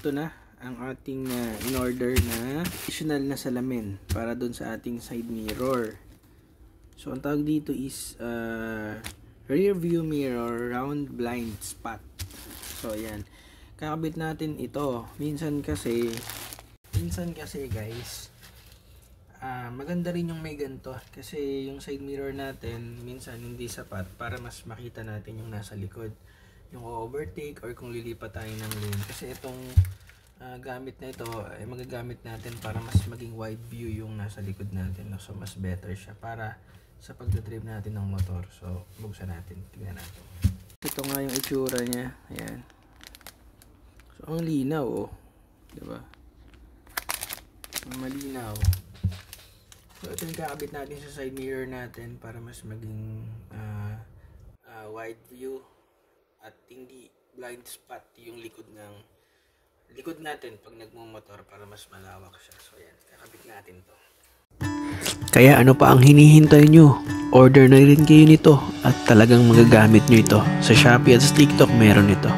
ito na ang ating in-order na additional na salamin para dun sa ating side mirror. So ang tawag dito is rear view mirror round blind spot. So ayan, kakabit natin ito. Minsan kasi guys, maganda rin yung may ganito kasi yung side mirror natin minsan hindi sapat para mas makita natin yung nasa likod, yung overtake or kung lilipat tayo ng lane. Kasi itong gamit na ito ay magagamit natin para mas maging wide view yung nasa likod natin, no? So mas better siya para sa pagdadrive natin ng motor. So buksan natin, tingnan natin. Ito nga yung itsura niya. Ayan. So ang linaw, oh, diba? Ang malinaw. So ito yung kakabit natin sa side mirror natin para mas maging wide view at hindi blind spot yung likod natin pag nagmumotor, para mas malawak siya. So yan, kakabit natin to. Kaya ano pa ang hinihintay nyo? Order na rin kayo nito at talagang magagamit nyo ito. Sa Shopee at sa TikTok meron ito.